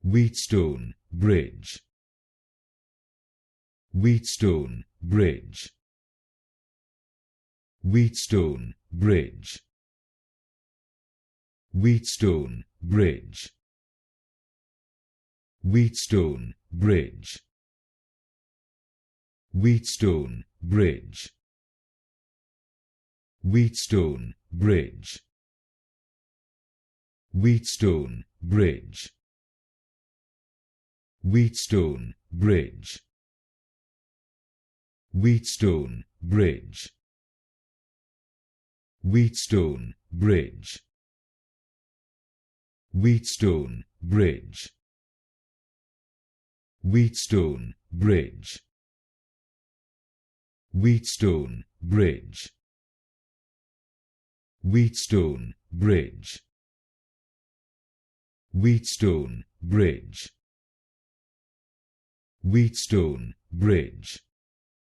Wheatstone Bridge. Wheatstone Bridge. Wheatstone Bridge. Wheatstone Bridge. Wheatstone Bridge. Wheatstone Bridge. Wheatstone Bridge. Wheatstone Bridge. Wheatstone Bridge. Wheatstone Bridge. Wheatstone Bridge. Wheatstone Bridge. Wheatstone Bridge. Wheatstone Bridge. Wheatstone Bridge. Wheatstone Bridge. Wheatstone Bridge.